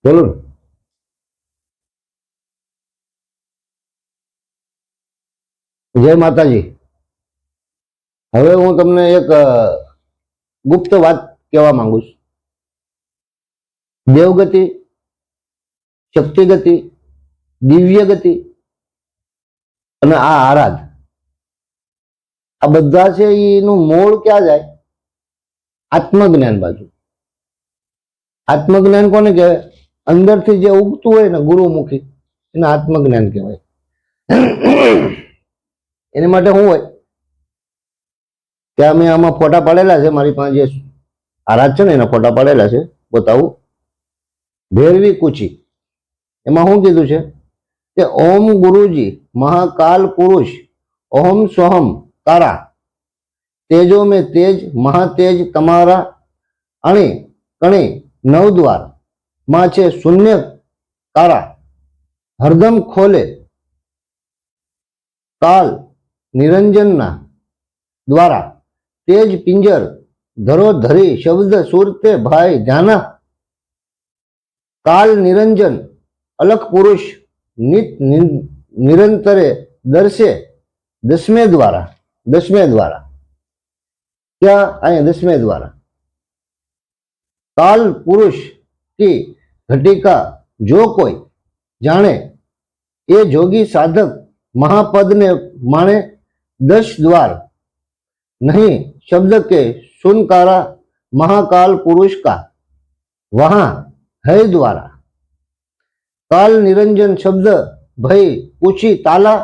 બોલો ને. જય માતાજી. હવે હું તમને એક ગુપ્ત વાત કહેવા માંગુ છું. દેવગતિ, શક્તિગતિ, દિવ્ય ગતિ અને આ આરાધ, આ બધા છે એનું મૂળ ક્યાં જાય? આત્મજ્ઞાન બાજુ. આત્મજ્ઞાન કોને કહેવાય? અંદરથી જે ઉગતું હોય ને ગુરુમુખી, એને આત્મજ્ઞાન કહેવાય. એની માટે શું હોય કે અમે આમાં ફોટા પાડેલા છે, મારી પાસે જે આરાધ છે ને એના ફોટા પાડેલા છે, બતાવું. ભૈરવી કુચી, એમાં શું કીધું છે કે ઓમ ગુરુજી મહાકાલ પુરુષ ઓમ સોહમ તારા તેજો મેં તેજ મહાતેજ તમારા અણી કણી નવદ્વાર માં છે શૂન્ય કારા હરદમ ખોલે કાલ નિરંજનના દ્વારા તેજ પિંજર ધરો ધરી શબ્દ સુરતે ભાઈ જાના કાલ નિરંજન અલખ પુરુષ નિત નિરંતરે દર્શે દસમે દ્વારા क्या आए 10वें द्वारा काल पुरुष की घटिका जो कोई जाने ये जोगी साधक महापद ने माने 10 द्वार नहीं शब्द के सुनकारा महाकाल पुरुष का वहां है द्वारा काल निरंजन शब्द भय पूछी ताला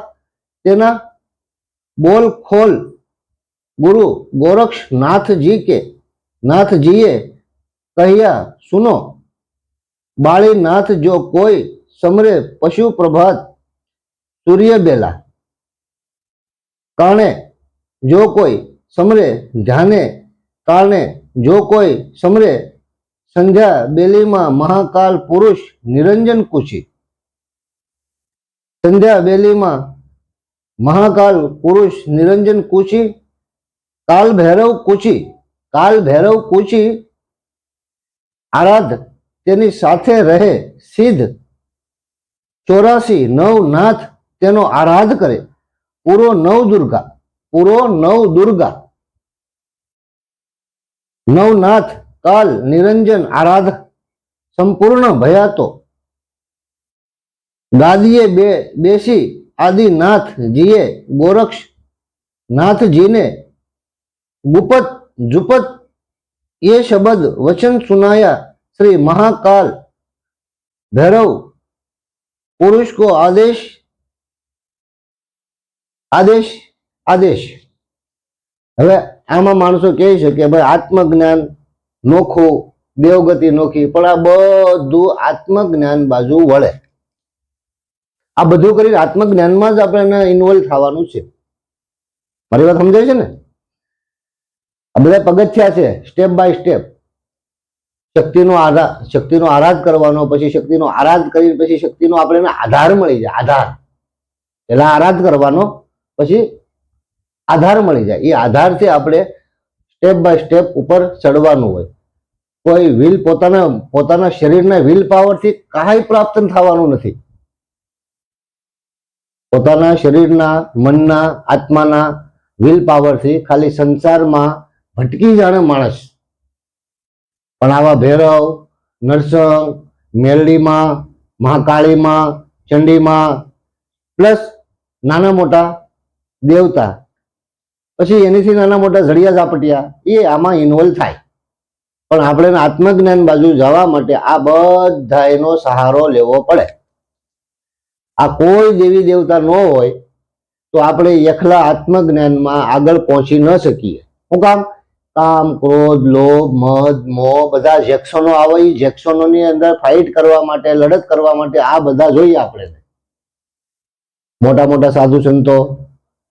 तेना बोल खोल गुरु गोरक्ष नाथ जीए कहिया सुनो बाली नाथ जो कोई समरे पशु प्रभात सूर्य बेला काने जो कोई समरे ध्याने काने जो कोई समरे संध्या बेली में महाकाल पुरुष निरंजन कुची संध्या बेली में महाकाल पुरुष निरंजन कुची काल भैरव कुची आराध तेनी साथे रहे सिद्ध 84 नव नाथ तेनो आराध करे पूरो नव दुर्गा नवनाथ काल निरंजन आराध संपूर्ण भयातो गादिये बेसी आदि नाथ जीए गोरक्ष नाथ जी ने गुपत जुपत ये शब्द वचन सुनाया श्री महाकाल भैरव पुरुष को आदेश आदेश आदेश હવે આમાં માણસો કહે છે કે ભાઈ આત્મજ્ઞાન નોખું, દેવગતિ નોખી, પણ આ બધું આત્મજ્ઞાન બાજુ વળે. આ બધું કરી આત્મજ્ઞાનમાં જ આપણે ઇન્વોલ્વ થવાનું છે. મારી વાત સમજાય છે ને? આ બધા પગથિયા છે, સ્ટેપ બાય સ્ટેપ. શક્તિનો આરાધ કરવાનો, પછી શક્તિનો આરાધ કરી પછી શક્તિનો આપણે આધાર મળી જાય. આધાર પેલા આરાધ કરવાનો, પછી આધાર મળી જાય. એ આધારથી આપણે સ્ટેપ બાય સ્ટેપ ઉપર ચડવાનું હોય. કોઈ વિલ પોતાના શરીરના વિલ પાવરથી કાંઈ પ્રાપ્ત થવાનું નથી. પોતાના શરીરના, મનના, આત્માના વિલ પાવરથી ખાલી સંસારમાં ભટકી જાણે માણસ. પણ આવા ભૈરવ, નરસંગ, મેલડીમાં, મહાકાળીમાં, ચંડીમાં, પ્લસ નાના મોટા દેવતા, પછી એનીથી નાના મોટા જડિયા ઝાપટિયા, એ આમાં ઇન્વોલ્વ થાય. પણ આપણે આત્મજ્ઞાન બાજુ જવા માટે આ બધા એનો સહારો લેવો પડે. આ કોઈ દેવી દેવતા ન હોય તો આપણે એકલા આત્મજ્ઞાનમાં આગળ પહોંચી ન શકીએ. શું કામ? કામ, ક્રોધ, લોભ, મદ, મોહ બધા જેક્શનો આવે. એ જેક્શનોની અંદર ફાઇટ કરવા માટે, લડત કરવા માટે આ બધા જોઈએ આપણે. મોટા મોટા સાધુ સંતો,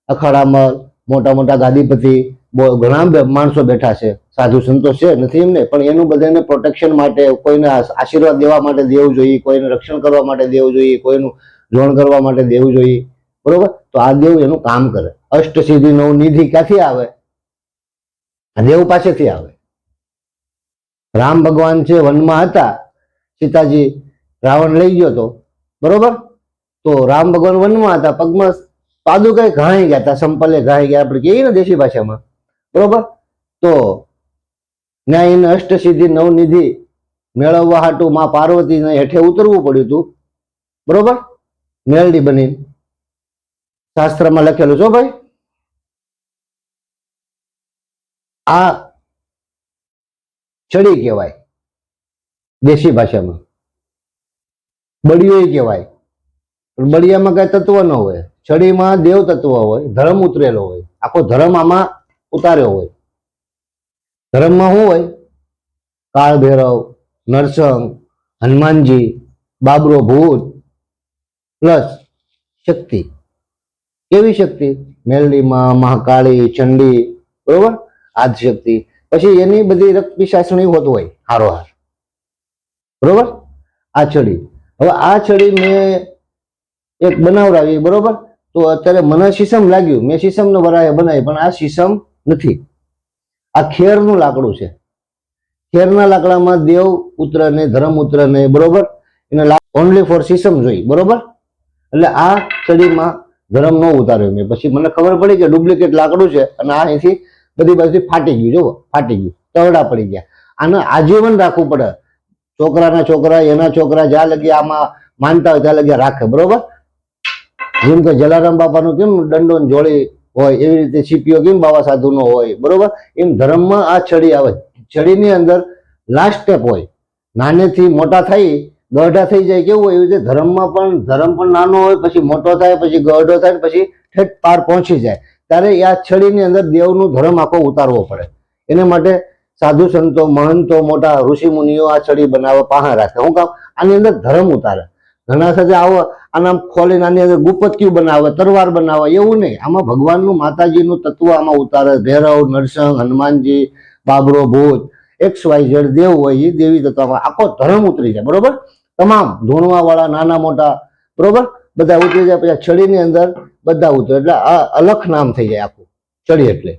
અખાડામાં મોટા મોટા ગાદીપતિ, ઘણા માણસો બેઠા છે, સાધુ સંતો છે, નથી એમને, પણ એનું બધાને પ્રોટેક્શન માટે, કોઈને આશીર્વાદ દેવા માટે દેવું જોઈએ, કોઈને રક્ષણ કરવા માટે દેવું જોઈએ, કોઈનું જોણ કરવા માટે દેવું જોઈએ. બરોબર? તો આ દેવ એનું કામ કરે. અષ્ટસિદ્ધિ નવ નિધિ ક્યાંથી આવે? દેવ પાસેથી આવે. રામ ભગવાન છે, વનમાં હતા, સીતાજી રાવણ લઈ ગયો તો, બરોબર. તો રામ ભગવાન વનમાં હતા, પગમાં પાદુકાએ ઘાઈ ગયા હતા, સંપલે ઘાઈ ગયા, આપણે કહીએ ને દેશી ભાષામાં, બરોબર. તો ન્યાયને અષ્ટસિદ્ધિ નવનિધિ મેળવવા હાટું માં પાર્વતીને હેઠે ઉતરવું પડ્યું હતું, બરોબર, મેલડી બની. શાસ્ત્રમાં લખેલું છો ભાઈ. આ છડી કહેવાય દેશી ભાષામાં, બળિયો કહેવાય. પણ બળિયામાં કઈ તત્વ ન હોય, છડીમાં દેવ તત્વ હોય, ધર્મ ઉતરેલો હોય, આખો ધર્મ આમાં ઉતાર્યો હોય. ધર્મમાં શું હોય? કાળ ભૈરવ, નરસંગ, હનુમાનજી, બાબરો ભૂત પ્લસ શક્તિ. કેવી શક્તિ? મેલડીમાં મહાકાળી, ચંડી, બરોબર, આદશક્તિ. પછી એની બધી રક્ત પિશાચણી હોત હોય હારોહાર, બરોબર. આ છડી, હવે આ છડી મેં એક બનાવડાવી, બરોબર. તો અત્યારે મને શીશમ લાગ્યું, મેં શીશમનો વરાએ બનાવી, પણ આ શીશમ નથી, આ ખેરનું લાકડું છે. ખેરના લાકડામાં દેવ ઉતરે ને ધર્મ ઉતરે ને, બરોબર. એને ઓનલી ફોર શીશમ જોઈ, બરોબર. એટલે આ છડીમાં ધર્મ ન ઉતાર્યો મેં. પછી મને ખબર પડી કે ડુપ્લિકેટ લાકડું છે અને આ અહીંથી બધી બાજુથી ફાટી ગયું, જો ફાટી ગયું, તવડા પડી ગયા. આને આજીવન રાખવું પડે. છોકરાના છોકરા, એના છોકરા જ્યાં લગી આમાં માનતા હોય ત્યાં લગી રાખે, બરોબર. જેમ કે જલારામ બાપાનું કેમ દંડો જોડી હોય, એવી રીતે સીપીઓ કેમ બાબા સાધુનો હોય, બરોબર. એમ ધર્મમાં આ છડી આવે. છડીની અંદર લાસ્ટ સ્ટેપ હોય. નાનેથી મોટા થઈ ગઢા થઈ જાય, કેવું હોય એવી રીતે ધર્મ પણ નાનો હોય, પછી મોટો થાય, પછી ગઢો થાય, પછી ઠેઠ પાર પહોંચી જાય. ત્યારે આ છડીની અંદર દેવનું ધર્મ આખો ઉતારવો પડે. એને માટે સાધુ સંતો, મહંતો, મોટા ઋષિ મુનિઓ આ છડી બનાવે, પાહા રાખે. શું કામ? આની અંદર ધર્મ ઉતારે. ઘણા સાથે આવો આના ખોલીને આની અંદર ગુપત્યું બનાવે, તરવાર બનાવે, એવું નહીં. આમાં ભગવાનનું, માતાજીનું તત્વ આમાં ઉતારે. ભૈરવ, નરસિંહ, હનુમાનજી, બાબરો ભૂત, XYZ દેવ હોય, એ દેવી તત્વમાં આખો ધર્મ ઉતરી જાય, બરોબર. તમામ ધૂણવા વાળા, નાના મોટા, બરોબર, બધા ઉતરી જાય. પછી છડીની અંદર બધા ઉતરે, એટલે આ અલખ નામ થઈ જાય આખું છડી. એટલે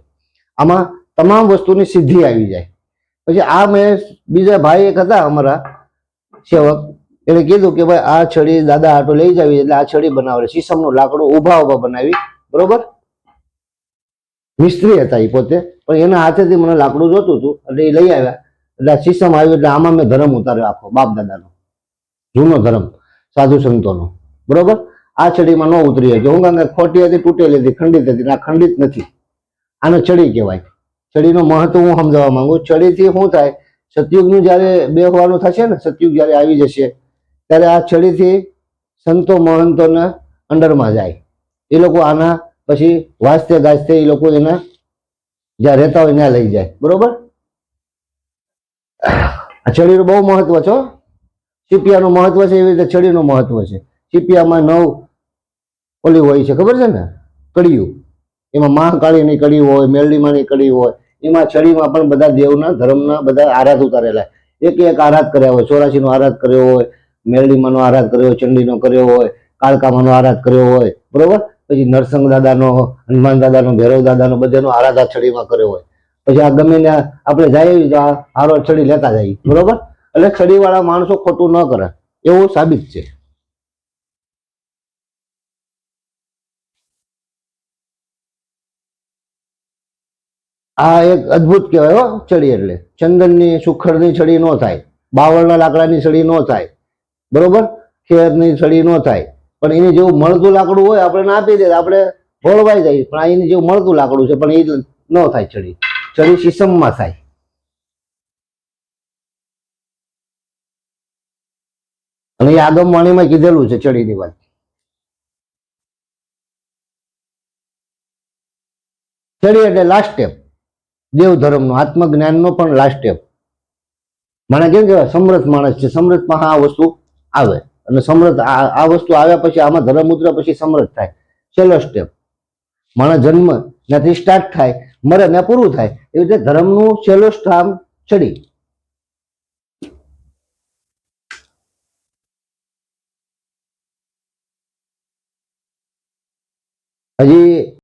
આમાં તમામ વસ્તુની સિદ્ધિ આવી જાય. પછી આ મેં બીજા ભાઈ એક હતા અમારા સેવક, એને કીધું કે ભાઈ આ છડી દાદા આટો લઈ જાવી, એટલે આ છડી બનાવે. શીશમનું લાકડું ઉભા બનાવી, બરોબર. મિસ્ત્રી હતા એ પોતે, પણ એના હાથેથી મને લાકડું જોતું હતું એટલે એ લઈ આવ્યા. એટલે શીશમ આવ્યું, એટલે આમાં મેં ધર્મ ઉતાર્યો આખો, બાપ દાદાનો જૂનો ધર્મ, સાધુ સંતોનો, બરોબર. આ છડીમાં ન ઉતરી શકે. હું કારણ કે ખોટી હતી, તૂટેલી હતી, ખંડિત હતી. આ ખંડિત નથી, આને છડી કહેવાય. છડીનું મહત્વ હું સમજાવવા માંગુ. છડીથી શું થાય? સતયુગનું જયારે બે હોવાનું થશે ને, સતયુગ જયારે આવી જશે, ત્યારે આ છડીથી સંતો મહંતોના અંડરમાં જાય. એ લોકો આના પછી વાંચતે ગાજતે એ લોકો એના જ્યાં રહેતા હોય ત્યાં લઈ જાય, બરોબર. આ છડીનું બહુ મહત્વ છે. સીપિયાનું મહત્વ છે, એવી રીતે છડીનું મહત્વ છે. સીપિયામાં 9 ઓલી હોય છે, ખબર છે ને, કડીયું. એમાં મહાકાળીની કડી હોય, મેલડીમાંની કડી હોય. એમાં છડીમાં પણ બધા દેવના ધર્મના બધા આરાધ ઉતારેલા. એક આરાધ કર્યા હોય. 84 નો આરાધ કર્યો હોય, મેલડીમાંનો આરાધ કર્યો હોય, ચંડીનો કર્યો હોય, કાળકામાંનો આરાધ કર્યો હોય, બરોબર. પછી નરસંગ દાદાનો, હનુમાન દાદાનો, ભૈરવ દાદાનો, બધાનો આરાધ આ છડીમાં કર્યો હોય. પછી આ ગમે ને આપણે જઈએ તો આ હારો છડી લેતા જઈએ, બરોબર. એટલે છડીવાળા માણસો ખોટું ન કરે એવું સાબિત છે. આ એક અદ્ભુત કહેવાય હો છડી. એટલે ચંદનની, સુખડની છડી ન થાય, બાવળના લાકડાની છડી ન થાય, બરોબર, ખેરની છડી ન થાય. પણ એની જેવું મળતું લાકડું હોય આપણે આપી દે, આપણે ભોળવાઈ જાય. પણ એની જેવું મળતું લાકડું છે, પણ એ ન થાય છડી. છડી શીશમમાં થાય. અને એ આગમવાણીમાં કીધેલું છે છડીની વાત. છડી એટલે લાસ્ટ સ્ટેપ દેવ ધર્મનો, આત્મજ્ઞાનનો પણ લાસ્ટ સ્ટેપ. મને કેમ કહેવાય? સમર્થ માણસ છે, સમર્થમાં આ વસ્તુ આવે. અને સમર્થ આ વસ્તુ આવ્યા પછી આમાં ધર્મ ઉતરે, પછી સમર્થ થાય. છેલ્લો સ્ટેપ. માણસ જન્મ ત્યાંથી સ્ટાર્ટ થાય, મરે ને પૂરું થાય. એવી રીતે ધર્મનું છેલ્લો સ્ટામ છડી. હજી